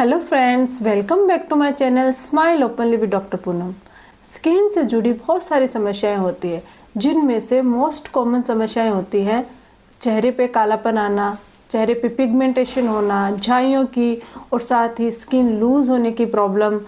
Hello friends, welcome back to my channel smile openly with doctor Poonam. Skin से जुड़ी बहुत सारी समस्याएं होती है, जिनमें से मोस्ट कॉमन समस्याएं होती है चेहरे पे कालापन आना, चेहरे पे पिगमेंटेशन होना, झाइयों की और साथ ही स्किन लूज होने की प्रॉब्लम,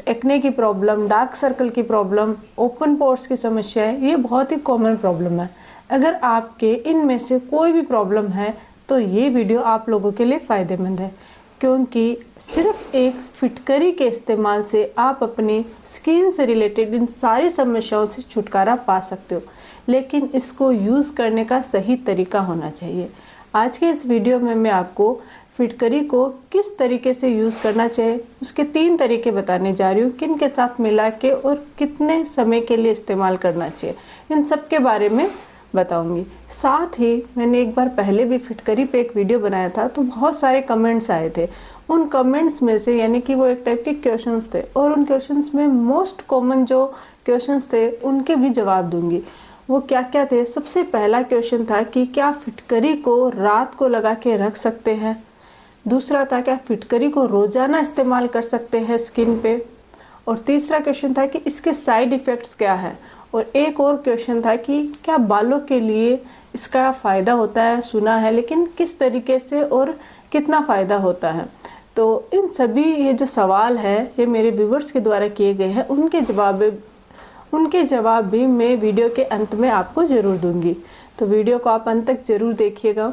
एक्ने की प्रॉब्लम, डार्क सर्कल की प्रॉब्लम, ओपन पोर्स की समस्याएं। ये बहुत ही कॉमन प्रॉब्लम है। अगर आपके इनमें से कोई भी प्रॉब्लम है तो ये वीडियो आप लोगों के लिए फ़ायदेमंद है, क्योंकि सिर्फ एक फिटकरी के इस्तेमाल से आप अपनी स्किन से रिलेटेड इन सारी समस्याओं से छुटकारा पा सकते हो, लेकिन इसको यूज़ करने का सही तरीका होना चाहिए। आज के इस वीडियो में मैं आपको फिटकरी को किस तरीके से यूज़ करना चाहिए उसके 3 तरीके बताने जा रही हूँ, किन के साथ मिला के और कितने समय के लिए इस्तेमाल करना चाहिए, इन सब के बारे में बताऊंगी। साथ ही मैंने एक बार पहले भी फिटकरी पे एक वीडियो बनाया था, तो बहुत सारे कमेंट्स आए थे। उन कमेंट्स में से यानी कि वो एक टाइप के क्वेश्चंस थे, और उन क्वेश्चंस में मोस्ट कॉमन जो क्वेश्चंस थे उनके भी जवाब दूंगी। वो क्या क्या थे? सबसे पहला क्वेश्चन था कि क्या फिटकरी को रात को लगा के रख सकते हैं। दूसरा था क्या फिटकरी को रोजाना इस्तेमाल कर सकते हैं स्किन पे। और तीसरा क्वेश्चन था कि इसके साइड इफ़ेक्ट्स क्या है। और एक और क्वेश्चन था कि क्या बालों के लिए इसका फ़ायदा होता है, सुना है, लेकिन किस तरीके से और कितना फ़ायदा होता है। तो इन सभी ये जो सवाल है ये मेरे व्यूवर्स के द्वारा किए गए हैं, उनके जवाब भी मैं वीडियो के अंत में आपको ज़रूर दूंगी। तो वीडियो को आप अंत तक ज़रूर देखिएगा।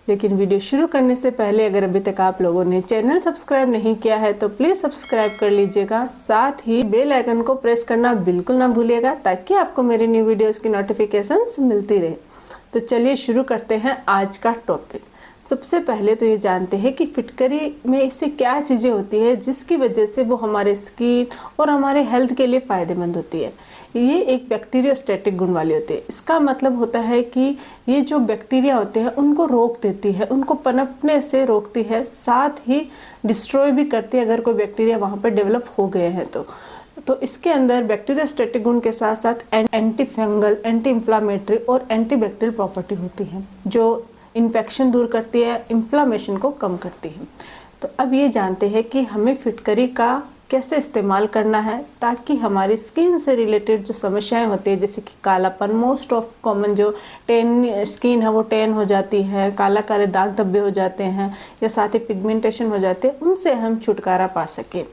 लेकिन वीडियो शुरू करने से पहले अगर अभी तक आप लोगों ने चैनल सब्सक्राइब नहीं किया है तो प्लीज़ सब्सक्राइब कर लीजिएगा। साथ ही बेल आइकन को प्रेस करना बिल्कुल ना भूलिएगा, ताकि आपको मेरी न्यू वीडियोस की नोटिफिकेशंस मिलती रहे। तो चलिए शुरू करते हैं आज का टॉपिक। सबसे पहले तो ये जानते हैं कि फिटकरी में इससे क्या चीज़ें होती है जिसकी वजह से वो हमारे स्किन और हमारे हेल्थ के लिए फ़ायदेमंद होती है। ये एक बैक्टीरियोस्टैटिक गुण वाली होती है। इसका मतलब होता है कि ये जो बैक्टीरिया होते हैं उनको रोक देती है, उनको पनपने से रोकती है, साथ ही डिस्ट्रॉय भी करती है अगर कोई बैक्टीरिया वहाँ पर डेवलप हो गए हैं तो इसके अंदर बैक्टीरियोस्टैटिक गुण के साथ साथ एंटी फंगल, एंटी इन्फ्लामेटरी और एंटी बैक्टीरियल प्रॉपर्टी होती है, जो इन्फेक्शन दूर करती है, इन्फ्लामेशन को कम करती है। तो अब ये जानते हैं कि हमें फिटकरी का कैसे इस्तेमाल करना है, ताकि हमारी स्किन से रिलेटेड जो समस्याएं होती है, जैसे कि कालापन, मोस्ट ऑफ कॉमन जो टेन स्किन है वो टेन हो जाती है, काला काले दाग धब्बे हो जाते हैं, या साथ ही पिगमेंटेशन हो जाते हैं, उनसे हम छुटकारा पा सकें।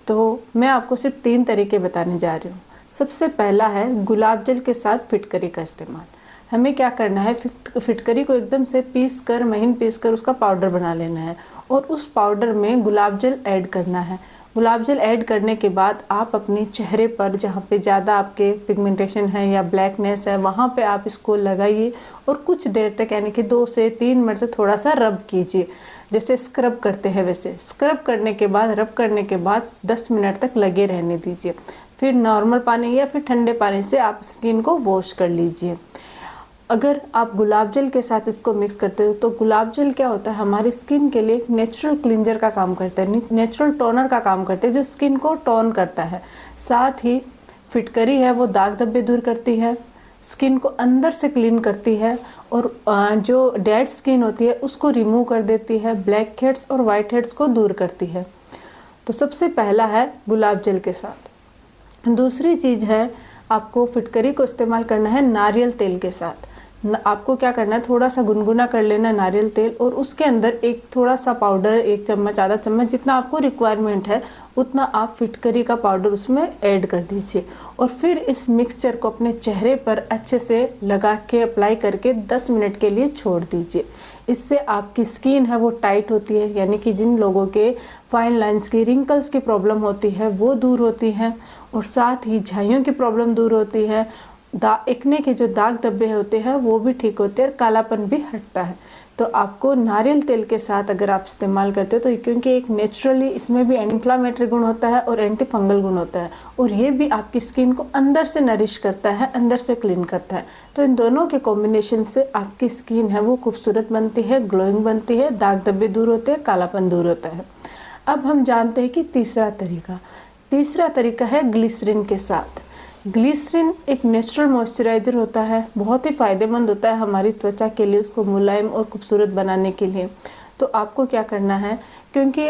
तो मैं आपको सिर्फ 3 तरीके बताने जा रही हूँ। सबसे पहला है गुलाब जल के साथ फिटकरी का इस्तेमाल। हमें क्या करना है, फिटकरी को एकदम से महीन पीस कर उसका पाउडर बना लेना है, और उस पाउडर में गुलाब जल ऐड करना है। गुलाब जल ऐड करने के बाद आप अपने चेहरे पर जहाँ पे ज़्यादा आपके पिगमेंटेशन है या ब्लैकनेस है वहाँ पे आप इसको लगाइए, और कुछ देर तक यानी कि 2 से 3 मिनट तक थोड़ा सा रब कीजिए, जैसे स्क्रब करते हैं वैसे। स्क्रब करने के बाद, रब करने के बाद 10 मिनट तक लगे रहने दीजिए। फिर नॉर्मल पानी या फिर ठंडे पानी से आप स्किन को वॉश कर लीजिए। अगर आप गुलाब जल के साथ इसको मिक्स करते हो तो गुलाब जल क्या होता है, हमारी स्किन के लिए एक नेचुरल क्लींजर का काम करता है, नेचुरल टोनर का काम करता है, जो स्किन को टोन करता है। साथ ही फिटकरी है वो दाग धब्बे दूर करती है, स्किन को अंदर से क्लीन करती है, और जो डेड स्किन होती है उसको रिमूव कर देती है, ब्लैक हेड्स और वाइट हेड्स को दूर करती है। तो सबसे पहला है गुलाब जल के साथ। दूसरी चीज़ है, आपको फिटकरी को इस्तेमाल करना है नारियल तेल के साथ। आपको क्या करना है, थोड़ा सा गुनगुना कर लेना नारियल तेल, और उसके अंदर एक थोड़ा सा पाउडर, 1 चम्मच, आधा चम्मच, जितना आपको रिक्वायरमेंट है उतना आप फिटकरी का पाउडर उसमें ऐड कर दीजिए। और फिर इस मिक्सचर को अपने चेहरे पर अच्छे से लगा के अप्लाई करके 10 मिनट के लिए छोड़ दीजिए। इससे आपकी स्किन है वो टाइट होती है, यानी कि जिन लोगों के फाइन लाइंस की, रिंकल्स की प्रॉब्लम होती है वो दूर होती है, और साथ ही झाइयों की प्रॉब्लम दूर होती है, एक्ने के जो दाग धब्बे होते हैं वो भी ठीक होते हैं, और कालापन भी हटता है। तो आपको नारियल तेल के साथ अगर आप इस्तेमाल करते हो तो क्योंकि एक नेचुरली इसमें भी एंटी इन्फ्लामेटरी गुण होता है और एंटी फंगल गुण होता है, और ये भी आपकी स्किन को अंदर से नरिश करता है, अंदर से क्लीन करता है। तो इन दोनों के कॉम्बिनेशन से आपकी स्किन है वो खूबसूरत बनती है, ग्लोइंग बनती है, दाग धब्बे दूर होते हैं, कालापन दूर होता है। अब हम जानते हैं कि तीसरा तरीका है ग्लिसरीन के साथ। ग्लिसरीन एक नेचुरल मॉइस्चराइज़र होता है, बहुत ही फ़ायदेमंद होता है हमारी त्वचा के लिए, उसको मुलायम और खूबसूरत बनाने के लिए। तो आपको क्या करना है, क्योंकि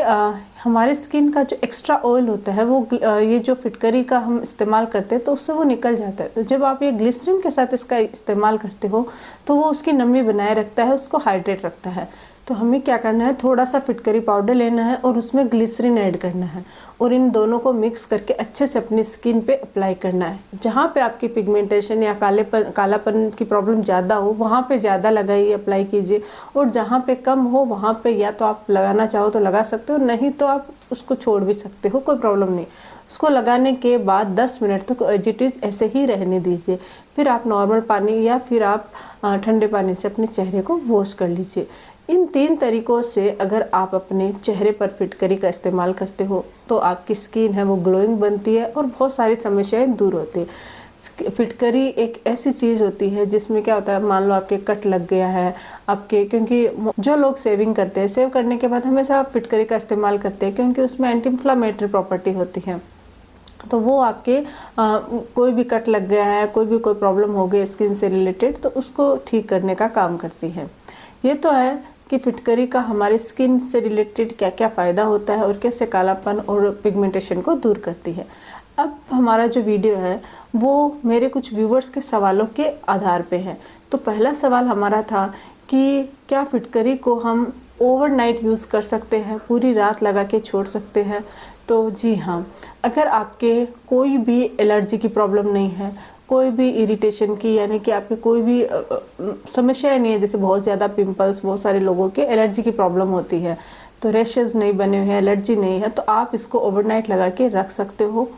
हमारे स्किन का जो एक्स्ट्रा ऑयल होता है वो ये जो फिटकरी का हम इस्तेमाल करते हैं तो उससे वो निकल जाता है। तो जब आप ये ग्लिसरीन के साथ इसका इस्तेमाल करते हो तो वो उसकी नमी बनाए रखता है, उसको हाइड्रेट रखता है। तो हमें क्या करना है, थोड़ा सा फिटकरी पाउडर लेना है और उसमें ग्लिसरीन ऐड करना है और इन दोनों को मिक्स करके अच्छे से अपनी स्किन पे अप्लाई करना है। जहाँ पे आपकी पिगमेंटेशन या कालापन की प्रॉब्लम ज़्यादा हो वहाँ पे ज़्यादा लगाइए, अप्लाई कीजिए, और जहाँ पे कम हो वहाँ पे या तो आप लगाना चाहो तो लगा सकते हो, नहीं तो आप उसको छोड़ भी सकते हो, कोई प्रॉब्लम नहीं। उसको लगाने के बाद 10 मिनट तक एज इट इज़ ऐसे ही रहने दीजिए। फिर आप नॉर्मल पानी या फिर आप ठंडे पानी से अपने चेहरे को वॉश कर लीजिए। इन 3 तरीकों से अगर आप अपने चेहरे पर फिटकरी का इस्तेमाल करते हो तो आपकी स्किन है वो ग्लोइंग बनती है और बहुत सारी समस्याएं दूर होती है। फिटकरी एक ऐसी चीज़ होती है जिसमें क्या होता है, मान लो आपके कट लग गया है आपके, क्योंकि जो लोग सेविंग करते हैं, सेव करने के बाद हमेशा आप फिटकरी का इस्तेमाल करते हैं क्योंकि उसमें एंटी इन्फ्लामेटरी प्रॉपर्टी होती है। तो वो आपके कोई भी कट लग गया है, कोई प्रॉब्लम हो गई स्किन से रिलेटेड, तो उसको ठीक करने का काम करती है। ये तो है कि फिटकरी का हमारे स्किन से रिलेटेड क्या क्या फ़ायदा होता है और कैसे कालापन और पिगमेंटेशन को दूर करती है। अब हमारा जो वीडियो है वो मेरे कुछ व्यूवर्स के सवालों के आधार पे है। तो पहला सवाल हमारा था कि क्या फिटकरी को हम ओवरनाइट यूज़ कर सकते हैं, पूरी रात लगा के छोड़ सकते हैं? तो जी हाँ, अगर आपके कोई भी एलर्जी की प्रॉब्लम नहीं है, कोई भी इरिटेशन की, यानी कि आपके कोई भी समस्या नहीं है, जैसे बहुत ज़्यादा पिंपल्स, बहुत सारे लोगों के एलर्जी की प्रॉब्लम होती है, तो रैशेस नहीं बने हुए हैं, एलर्जी नहीं है, तो आप इसको ओवरनाइट लगा के रख सकते हो,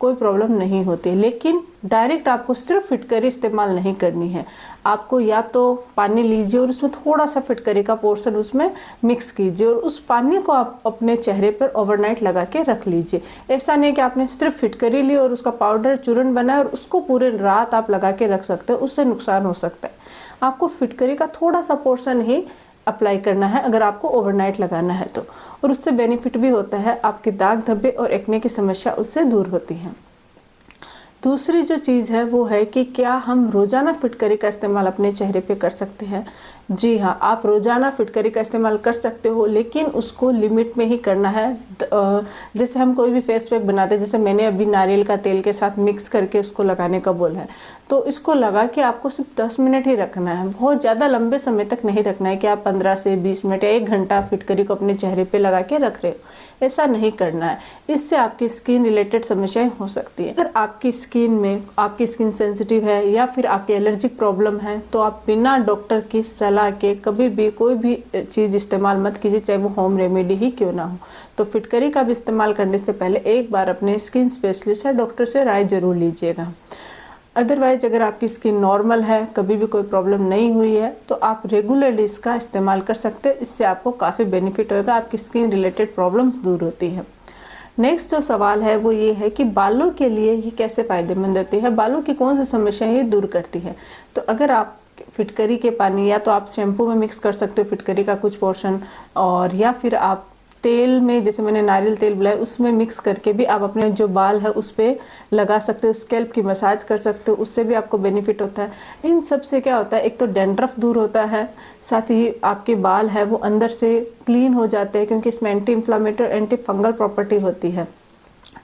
कोई प्रॉब्लम नहीं होती। लेकिन डायरेक्ट आपको सिर्फ फिटकरी इस्तेमाल नहीं करनी है। आपको या तो पानी लीजिए और उसमें थोड़ा सा फिटकरी का पोर्शन उसमें मिक्स कीजिए और उस पानी को आप अपने चेहरे पर ओवरनाइट लगा के रख लीजिए। ऐसा नहीं कि आपने सिर्फ फिटकरी ली और उसका पाउडर चूर्ण बनाया और उसको पूरे रात आप लगा के रख सकते हो, उससे नुकसान हो सकता है। आपको फिटकरी का थोड़ा सा पोर्शन ही अप्लाई करना है अगर आपको ओवरनाइट लगाना है तो, और उससे बेनिफिट भी होता है, आपके दाग धब्बे और एक्ने की समस्या उससे दूर होती है। दूसरी जो चीज़ है वो है कि क्या हम रोज़ाना फिटकरी का इस्तेमाल अपने चेहरे पे कर सकते हैं? जी हाँ, आप रोज़ाना फिटकरी का इस्तेमाल कर सकते हो, लेकिन उसको लिमिट में ही करना है। जैसे हम कोई भी फेस पैक बनाते हैं, जैसे मैंने अभी नारियल का तेल के साथ मिक्स करके उसको लगाने का बोला है, तो इसको लगा के आपको सिर्फ 10 मिनट ही रखना है, बहुत ज़्यादा लंबे समय तक नहीं रखना है कि आप 15 से 20 मिनट या 1 घंटा फिटकरी को अपने चेहरे पे लगा के रख रहे हो। ऐसा नहीं करना है, इससे आपकी स्किन रिलेटेड समस्याएं हो सकती है। अगर आपकी स्किन सेंसिटिव है या फिर आपकी एलर्जिक प्रॉब्लम है तो आप बिना डॉक्टर की सलाह के कभी भी कोई भी चीज़ इस्तेमाल मत कीजिए, चाहे वो होम रेमेडी ही क्यों ना हो। तो फिटकरी का भी इस्तेमाल करने से पहले एक बार अपने स्किन स्पेशलिस्ट या डॉक्टर से राय जरूर लीजिएगा। अदरवाइज अगर आपकी स्किन नॉर्मल है, कभी भी कोई प्रॉब्लम नहीं हुई है, तो आप रेगुलरली इसका इस्तेमाल कर सकते हैं। इससे आपको काफ़ी बेनिफिट होगा, आपकी स्किन रिलेटेड प्रॉब्लम्स दूर होती है। नेक्स्ट जो सवाल है वो ये है कि बालों के लिए ये कैसे फ़ायदेमंद होती है, बालों की कौन सी समस्याएं ये दूर करती है? तो अगर आप फिटकरी के पानी या तो आप शैम्पू में मिक्स कर सकते हो फिटकरी का कुछ पोर्शन, और या फिर आप तेल में, जैसे मैंने नारियल तेल बुलाया, उसमें मिक्स करके भी आप अपने जो बाल है उस पर लगा सकते हो, स्कैल्प की मसाज कर सकते हो, उससे भी आपको बेनिफिट होता है। इन सब से क्या होता है, एक तो डैंड्रफ दूर होता है, साथ ही आपके बाल है वो अंदर से क्लीन हो जाते हैं क्योंकि इसमें anti inflammatory, anti fungal property होती है,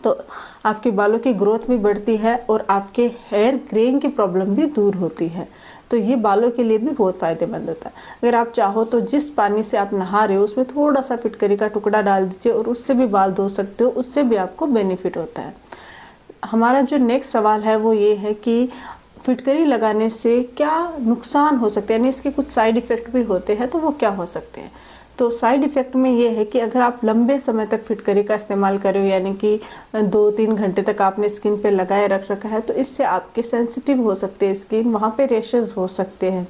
तो आपके बालों की ग्रोथ भी बढ़ती है और आपके हेयर ग्रेइंग की प्रॉब्लम भी दूर होती है। तो ये बालों के लिए भी बहुत फ़ायदेमंद होता है। अगर आप चाहो तो जिस पानी से आप नहा रहे हो उसमें थोड़ा सा फिटकरी का टुकड़ा डाल दीजिए और उससे भी बाल धो सकते हो, उससे भी आपको बेनिफिट होता है। हमारा जो नेक्स्ट सवाल है वो ये है कि फिटकरी लगाने से क्या नुकसान हो सकते हैं, यानी इसके कुछ साइड इफ़ेक्ट भी होते हैं, तो वो क्या हो सकते हैं? तो साइड इफ़ेक्ट में ये है कि अगर आप लंबे समय तक फिटकरी का इस्तेमाल कर रहे हो, यानी कि 2-3 घंटे तक आपने स्किन पे लगाए रख रखा है, तो इससे आपके सेंसिटिव हो सकते हैं स्किन, वहाँ पे रैशेस हो सकते हैं।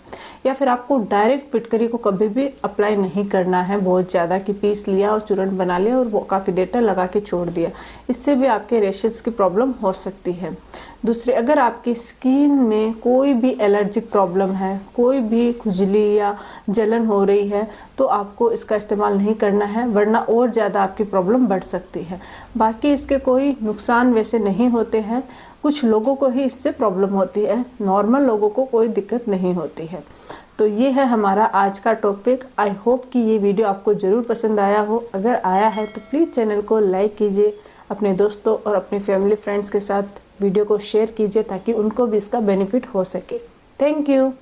या फिर आपको डायरेक्ट फिटकरी को कभी भी अप्लाई नहीं करना है, बहुत ज़्यादा कि पीस लिया और चूर्ण बना लिया और वो काफ़ी देर तक लगा के छोड़ दिया, इससे भी आपके रैशेस की प्रॉब्लम हो सकती है। दूसरे, अगर आपकी स्किन में कोई भी एलर्जिक प्रॉब्लम है, कोई भी खुजली या जलन हो रही है, तो आपको इसका इस्तेमाल नहीं करना है, वरना और ज़्यादा आपकी प्रॉब्लम बढ़ सकती है। बाकी इसके कोई नुकसान वैसे नहीं होते हैं, कुछ लोगों को ही इससे प्रॉब्लम होती है, नॉर्मल लोगों को कोई दिक्कत नहीं होती है। तो ये है हमारा आज का टॉपिक। आई होप कि ये वीडियो आपको ज़रूर पसंद आया हो। अगर आया है तो प्लीज़ चैनल को लाइक कीजिए, अपने दोस्तों और अपने फैमिली फ्रेंड्स के साथ वीडियो को शेयर कीजिए ताकि उनको भी इसका बेनिफिट हो सके। Thank you.